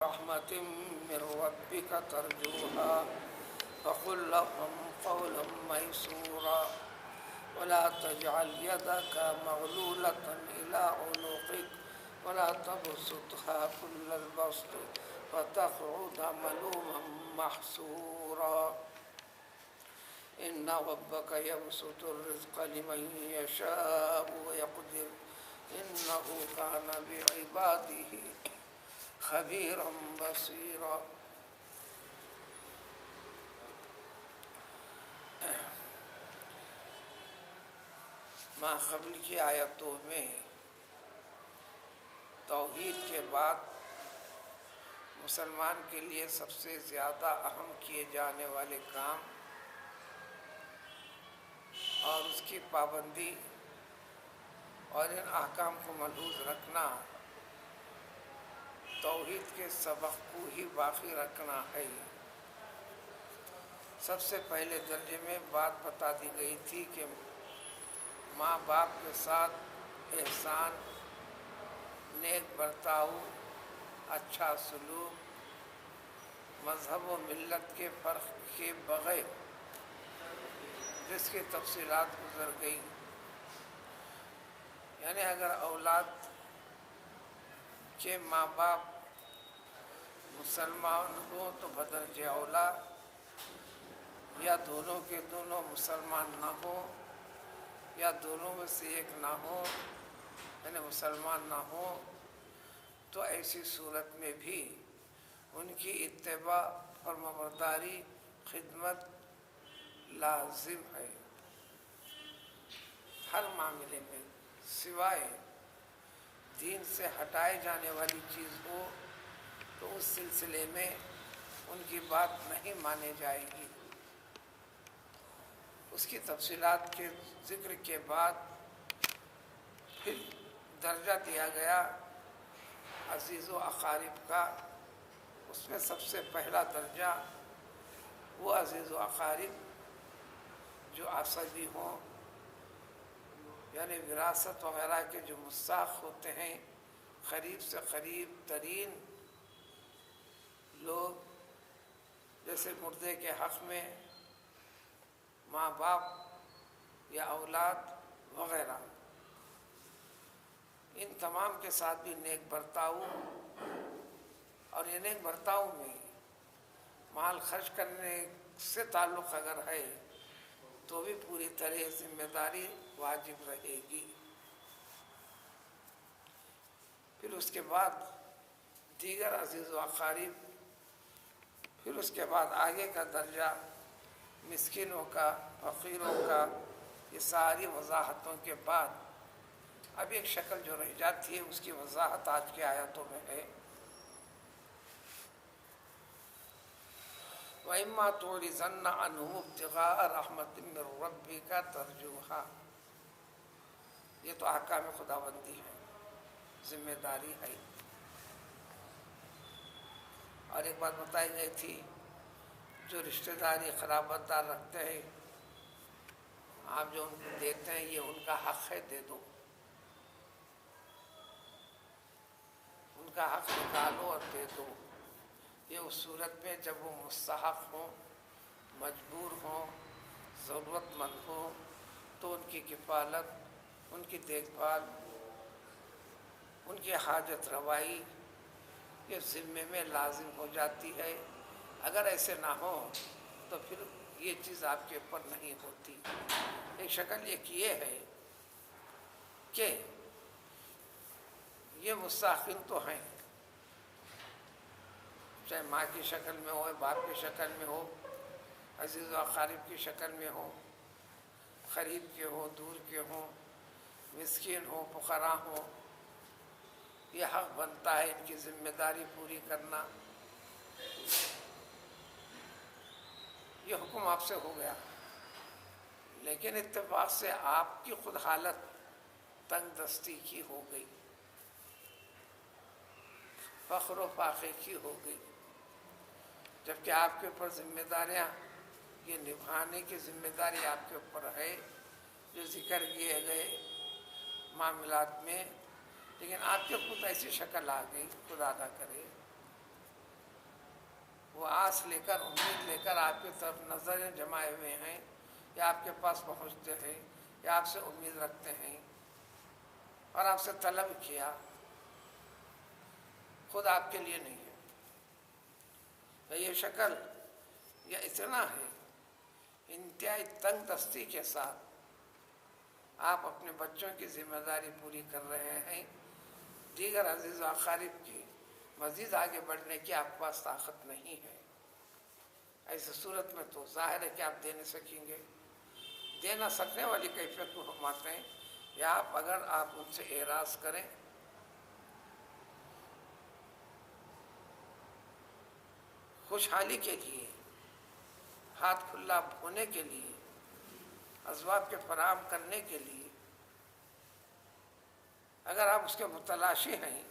رحمة من ربك ترجوها فقل لهم قولا ميسورا ولا تجعل يدك مغلولة إلى عنقك ولا تبسطها كل البسط فتقعد ملوما محسورا إن ربك يبسط الرزق لمن يشاء ويقدر إنه كان بعباده خبيرا بصيرا. ما قبل کی آیتوں میں توحید کے بعد مسلمان کے لیے سب سے زیادہ اہم کیے جانے والے کام اور اس کی پابندی اور ان احکام کو ملحوظ رکھنا، توحید کے سبق کو ہی باقی رکھنا ہے۔ سب سے پہلے درجے میں بات بتا دی گئی تھی کہ ماں باپ کے ساتھ احسان، نیک برتاؤ، اچھا سلوک، مذہب و ملت کے فرق کے بغیر، جس کی تفصیلات گزر گئی۔ یعنی اگر اولاد کہ ماں باپ مسلمان ہوں تو بدرجہ اولا، یا دونوں کے دونوں مسلمان نہ ہوں، یا دونوں میں سے ایک نہ ہو، یعنی مسلمان نہ ہوں، تو ایسی صورت میں بھی ان کی اتباع، فرمانبرداری، خدمت لازم ہے ہر معاملے میں، سوائے دین سے ہٹائے جانے والی چیز ہو تو اس سلسلے میں ان کی بات نہیں مانے جائے گی۔ اس کی تفصیلات کے ذکر کے بعد پھر درجہ دیا گیا عزیز و اقارب کا۔ اس میں سب سے پہلا درجہ وہ عزیز و اقارب جو عصبی ہوں، یعنی وراثت وغیرہ کے جو مستحق ہوتے ہیں، قریب سے قریب ترین لوگ، جیسے مردے کے حق میں ماں باپ یا اولاد وغیرہ، ان تمام کے ساتھ بھی نیک برتاؤ، اور یہ نیک برتاؤ میں مال خرچ کرنے سے تعلق اگر ہے تو بھی پوری طرح ذمہ داری واجب رہے گی۔ پھر اس کے بعد دیگر عزیز و اقارب، پھر اس کے بعد آگے کا درجہ مسکینوں کا، فقیروں کا، یہ ساری وضاحتوں کے بعد اب ایک شکل جو رہ جاتی ہے اس کی وضاحت آج کی آیتوں میں ہے۔ وَإِمَّا تُعْرِضَنَّ عَنْهُمُ ابْتِغَاءَ رَحْمَةٍ مِّن رَّبِّكَ تَرْجُوهَا، یہ تو احکام خداوندی ہے، ذمہ داری ہے۔ اور ایک بات بتائی گئی تھی، جو رشتہ داری قرابت دار رکھتے ہیں، آپ جو ان کو دیتے ہیں یہ ان کا حق ہے، دے دو، ان کا حق نکالو اور دے دو۔ یہ اس صورت میں جب وہ مستحق ہوں، مجبور ہوں، ضرورت مند ہوں، تو ان کی کفالت، ان کی دیکھ بھال، ان کی حاجت روائی یہ ذمے میں لازم ہو جاتی ہے۔ اگر ایسے نہ ہو تو پھر یہ چیز آپ کے اوپر نہیں ہوتی۔ ایک شکل ایک یہ ہے کہ یہ مستحقین تو ہیں، چاہے ماں کی شکل میں ہو، باپ کی شکل میں ہو، عزیز و اقارب کی شکل میں ہو، قریب کے ہو، دور کے ہوں، مسکین ہو، فقراء ہو، یہ حق بنتا ہے ان کی ذمہ داری پوری کرنا۔ یہ حکم آپ سے ہو گیا، لیکن اتفاق سے آپ کی خود حالت تنگ دستی کی ہو گئی، فقر و فاقے کی ہو گئی، جبکہ آپ کے اوپر ذمہ داریاں یہ نبھانے کی ذمہ داری آپ کے اوپر ہے جو ذکر کیے گئے معاملات میں، لیکن آپ کے خود ایسی شکل آ گئی، خدا نہ کرے آس لے کر امید لے کر آپ کی طرف نظریں جمائے ہوئے ہیں، یا آپ کے پاس پہنچتے ہیں، یا آپ سے امید رکھتے ہیں اور آپ سے طلب کیا، خود آپ کے لیے نہیں ہے۔ یہ شکل یہ اتنا ہے، انتہائی تنگ دستی کے ساتھ آپ اپنے بچوں کی ذمہ داری پوری کر رہے ہیں، دیگر عزیز و اقارب کی مزید آگے بڑھنے کی آپ کے پاس طاقت نہیں ہے۔ ایسی صورت میں تو ظاہر ہے کہ آپ دے نہیں سکیں گے۔ دے نہ سکنے والی کیفیت کو فرماتے ہیں، یا اگر آپ ان سے اعراض کریں خوشحالی کے لیے، ہاتھ کھلا ہونے کے لیے، اسباب کے فراہم کرنے کے لیے، اگر آپ اس کے متلاشی ہیں،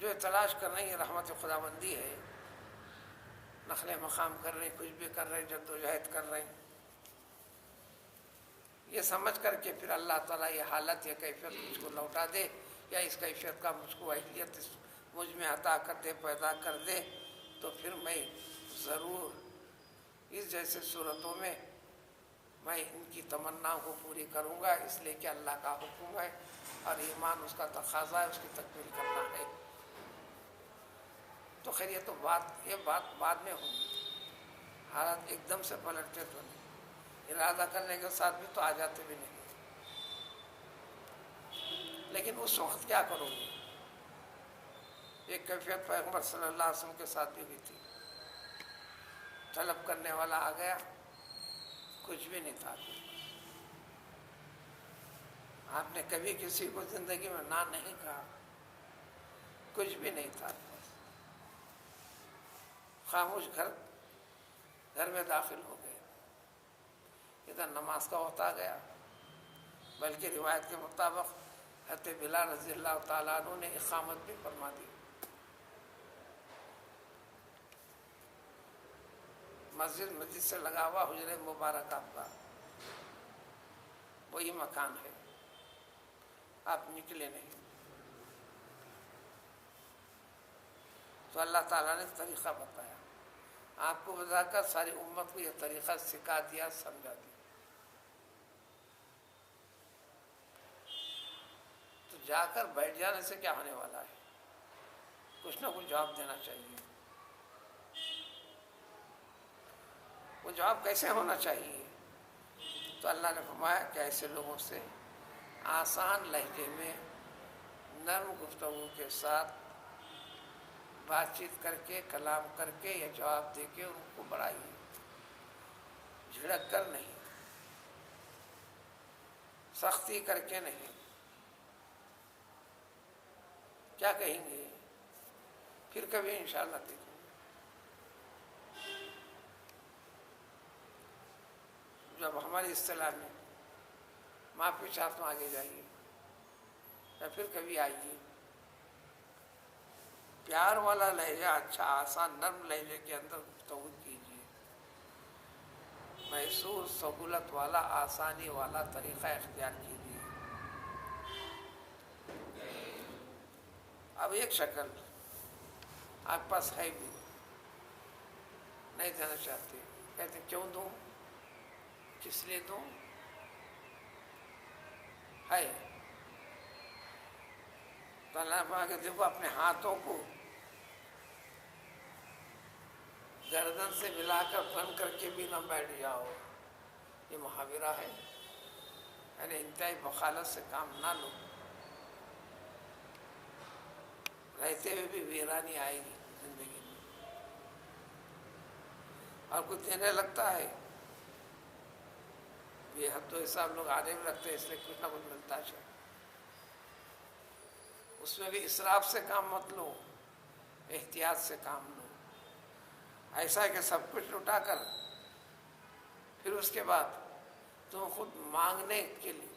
جو تلاش کر رہے ہیں رحمت خداوندی ہے، نخل مقام کر رہے ہیں، کچھ بھی کر رہے ہیں، جدوجہد کر رہے ہیں، یہ سمجھ کر کے پھر اللہ تعالیٰ یہ حالت یا کیفیت مجھ کو لوٹا دے، یا اس کیفیت کا مجھ کو اہلیت مجھ میں عطا کر دے، پیدا کر دے، تو پھر میں ضرور اس جیسے صورتوں میں میں ان کی تمنا کو پوری کروں گا، اس لیے کہ اللہ کا حکم ہے اور ایمان اس کا تقاضا ہے، اس کی تکمیل کرنا ہے۔ تو خیر یہ بات بعد میں ہوگی، حالات ایک دم سے پلٹتے تو نہیں، ارادہ کرنے کے ساتھ بھی تو آ جاتے بھی نہیں، لیکن اس وقت کیا کرو گے؟ ایک کیفیت پیغمبر صلی اللہ علیہ وسلم کے ساتھ بھی ہوئی تھی، طلب کرنے والا آ گیا، کچھ بھی نہیں تھا۔ آپ نے کبھی کسی کو زندگی میں نہ نہیں کہا، کچھ بھی نہیں تھا، خاموش گھر میں داخل ہو گئے، ادھر نماز کا وقت آ گیا، بلکہ روایت کے مطابق حضرت بلال رضی اللہ تعالیٰ عنہ نے اقامت بھی فرما دی۔ مسجد سے لگا ہوا حجرہ مبارک آپ کا وہی مکان ہے، آپ نکلے نہیں، تو اللہ تعالیٰ نے طریقہ بتایا، آپ کو بتا کر ساری امت کو یہ طریقہ سکھا دیا، سمجھا دیا۔ تو جا کر بیٹھ جانے سے کیا ہونے والا ہے؟ کچھ نہ کچھ جواب دینا چاہیے۔ وہ جواب کیسے ہونا چاہیے؟ تو اللہ نے فرمایا کہ ایسے لوگوں سے آسان لہجے میں، نرم گفتگو کے ساتھ بات چیت کر کے، کلام کر کے یا جواب دے کے ان کو بڑھائیے، جھڑک کر نہیں، سختی کر کے نہیں۔ کیا کہیں گے؟ پھر کبھی انشاءاللہ دیکھیں گے۔ جب ہماری اصطلاح میں معافی چاہتا ہوں، آگے جائیے، یا پھر کبھی آئیے، پیار والا لہجہ، اچھا آسان نرم لہجے کے اندر گفتگو کیجیے، محسوس سہولت والا، آسانی والا طریقہ اختیار کیجیے۔ اب ایک شکل آپ پاس ہے بھی، نہیں دینا چاہتے، کہتے کیوں دوں، کس لیے دوں؟ ہے تو اللہ نے کہ دیکھو اپنے ہاتھوں کو گردن سے ملا کر بند کر کے بھی نہ بیٹھ جاؤ، یہ محاورہ ہے، یعنی انتہائی بخالت سے کام نہ لو، رہتے ہوئے بھی ویرانی آئے گی زندگی میں، اور کچھ دینے لگتا ہے یہ حد و حساب لوگ آنے میں رکھتے ہیں، اس لیے کچھ نہ کچھ ملتا ہے، اس میں بھی اسراف سے کام مت لو، احتیاط سے کام لو، ایسا ہے کہ سب کچھ لٹا کر پھر اس کے بعد تم خود مانگنے کے لیے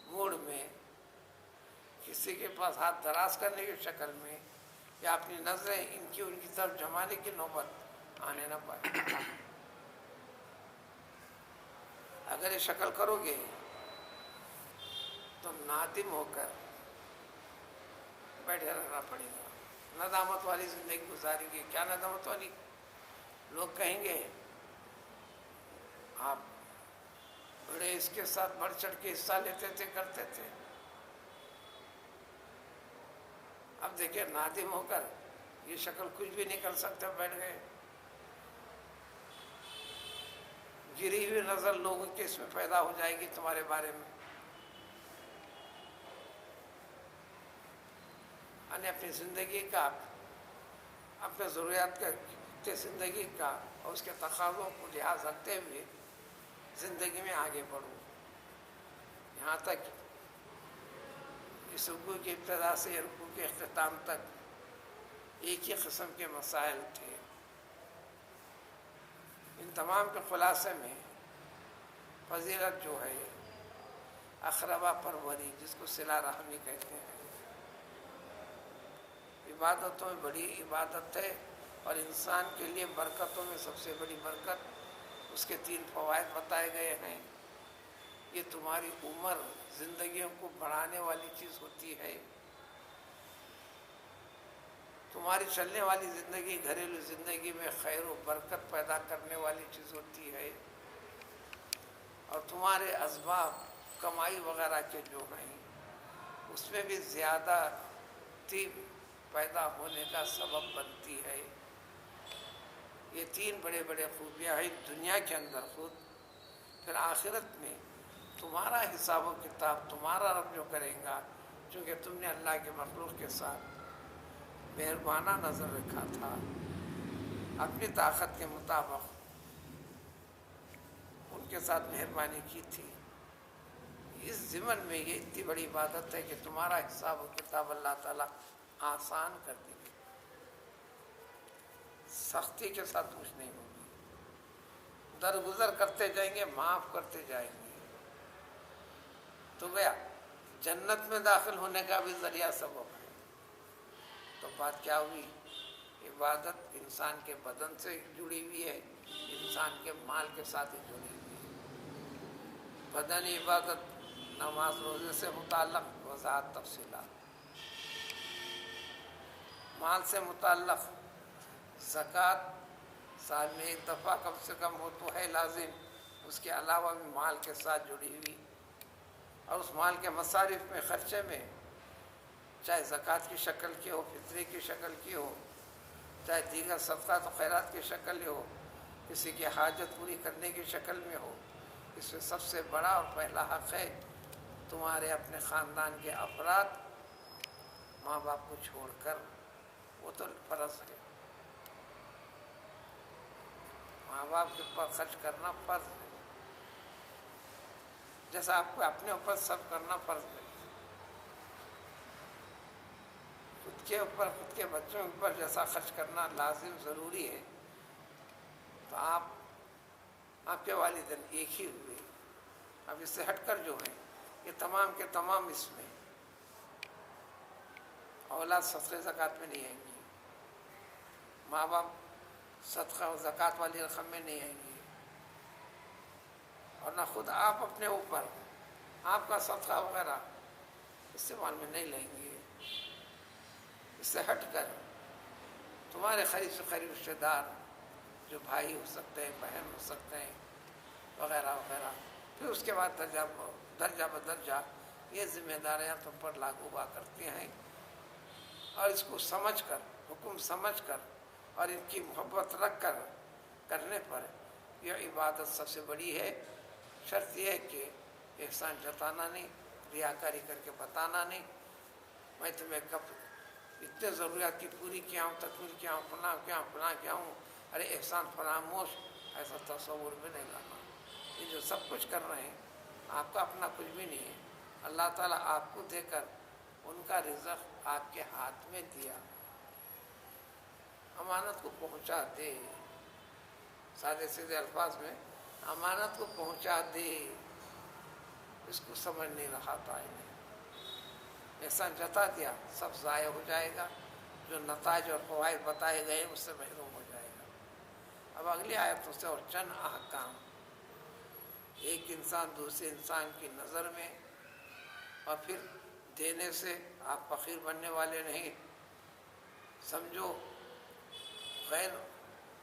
موڈ میں کسی کے پاس ہاتھ دراز کرنے کی شکل میں، یا اپنی نظریں ان کی طرف جمانے کی نوبت آنے نہ پائے۔ اگر یہ شکل کرو گے تو نادم ہو کر بیٹھے رہنا پڑے گا، ندامت والی زندگی گزاریں گے. کیا ندامت والی؟ لوگ کہیں گے آپ بڑے اس کے ساتھ بڑھ چڑھ کے حصہ لیتے تھے، کرتے تھے. اب دیکھیں نادم ہو کر یہ شکل کچھ بھی نہیں کر سکتے، بیٹھ گئے. گری ہوئی نظر لوگوں کے اس میں پیدا ہو جائے گی تمہارے بارے میں. یعنی اپنی زندگی کا، اپنے ضروریات کے زندگی کا اور اس کے تقاضوں کو لحاظ رکھتے ہوئے زندگی میں آگے بڑھو. یہاں تک اس رکوع کی ابتدا سے رکوع کے اختتام تک ایک ہی قسم کے مسائل تھے. ان تمام کے خلاصے میں فضیلت جو ہے اقربا پروری، جس کو صلہ رحمی کہتے ہیں، عبادتوں میں بڑی عبادت ہے اور انسان کے لیے برکتوں میں سب سے بڑی برکت اس کے 3 فوائد بتائے گئے ہیں. یہ تمہاری عمر، زندگیوں کو بڑھانے والی چیز ہوتی ہے. تمہاری چلنے والی زندگی، گھریلو زندگی میں خیر و برکت پیدا کرنے والی چیز ہوتی ہے. اور تمہارے اسباب کمائی وغیرہ کے جو ہیں اس میں بھی زیادہ پیدا ہونے کا سبب بنتی ہے. یہ 3 بڑے بڑے خوبیاں ہیں دنیا کے اندر خود. پھر آخرت میں تمہارا حساب و کتاب تمہارا رب جو کرے گا، چونکہ تم نے اللہ کے مخلوق کے ساتھ مہربانہ نظر رکھا تھا، اپنی طاقت کے مطابق ان کے ساتھ مہربانی کی تھی. اس ضمن میں یہ اتنی بڑی عبادت ہے کہ تمہارا حساب و کتاب اللہ تعالیٰ آسان کر دیں گے. سختی کے ساتھ کچھ نہیں ہوگی، درگزر کرتے جائیں گے، معاف کرتے جائیں گے. تو گیا جنت میں داخل ہونے کا بھی ذریعہ سبب ہے. تو بات کیا ہوئی؟ عبادت انسان کے بدن سے جڑی ہوئی ہے، انسان کے مال کے ساتھ ہی جڑی ہوئی ہے. بدنی عبادت نماز روزے سے متعلق وضاحت تفصیلات، مال سے متعلق زکوٰۃ سال میں 1 دفعہ کم سے کم ہو تو ہے لازم، اس کے علاوہ بھی مال کے ساتھ جڑی ہوئی. اور اس مال کے مصارف میں، خرچے میں، چاہے زکوٰۃ کی شکل کی ہو، فطری کی شکل کی ہو، چاہے دیگر صدقات و خیرات کی شکل ہو، کسی کی حاجت پوری کرنے کی شکل میں ہو، اس میں سب سے بڑا اور پہلا حق ہے تمہارے اپنے خاندان کے افراد، ماں باپ کو چھوڑ کر. وہ تو فرض ہے، ماں باپ کے اوپر خرچ کرنا فرض ہے، جیسا آپ کو اپنے اوپر سب کرنا فرض ہے. خود کے اوپر، خود کے بچوں کے اوپر جیسا خرچ کرنا لازم ضروری ہے، تو آپ کے والدین ایک ہی ہوئے. اب اس سے ہٹ کر جو ہیں یہ تمام کے تمام اس میں اولاد صدقہ زکوٰۃ میں نہیں آئیں گی، ماں باپ صدقہ و زکوٰۃ والی رقم میں نہیں آئیں گی، اور نہ خود آپ اپنے اوپر آپ کا صدقہ وغیرہ استعمال میں نہیں لیں گے. اس سے ہٹ کر تمہارے قریب سے قریب رشتہ دار، جو بھائی ہو سکتے ہیں، بہن ہو سکتے ہیں، وغیرہ وغیرہ، پھر اس کے بعد درجہ بدرجہ یہ ذمہ داریاں تم پر لاگو ہوا کرتی ہیں. اور اس کو سمجھ کر، حکم سمجھ کر اور ان کی محبت رکھ کر کرنے پر یہ عبادت سب سے بڑی ہے. شرط یہ ہے کہ احسان جتانا نہیں، ریاکاری کر کے بتانا نہیں، میں تمہیں کب اتنے ضروریات کی پوری کیا ہوں، تکمیل کیا ہوں، فلاں کیا ہوں، ارے احسان فراموش، ایسا تصور بھی نہیں لانا. یہ جو سب کچھ کر رہے ہیں آپ کا اپنا کچھ بھی نہیں ہے، اللہ تعالیٰ آپ کو دے کر ان کا رزق آپ کے ہاتھ میں دیا. امانت کو پہنچا دے، سادے سیدھے الفاظ میں امانت کو پہنچا دے، اس کو سمجھ نہیں رہا تھا. احسان جتا دیا، سب ضائع ہو جائے گا، جو نتائج اور فوائد بتائے گئے اس سے محروم ہو جائے گا. اب اگلی آیتوں سے اور چند احکام. ایک انسان دوسرے انسان کی نظر میں، اور پھر دینے سے آپ فقیر بننے والے نہیں، سمجھو غیر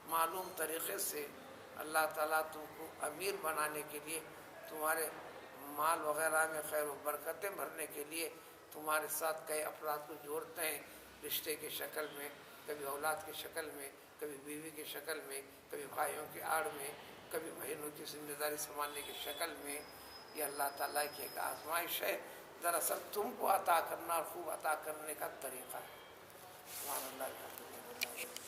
معلوم طریقے سے اللہ تعالیٰ تم کو امیر بنانے کے لیے، تمہارے مال وغیرہ میں خیر و برکتیں بھرنے کے لیے تمہارے ساتھ کئی افراد کو جوڑتے ہیں، رشتے کی شکل میں، کبھی اولاد کی شکل میں، کبھی بیوی کی شکل میں، کبھی بھائیوں کی آڑ میں، کبھی بہنوں کی ذمہ داری سنبھالنے کی شکل میں۔ یہ اللہ تعالیٰ کی ایک آزمائش ہے، دراصل تم کو عطا کرنا اور خوب عطا کرنے کا طریقہ ہے۔ سبحان اللہ۔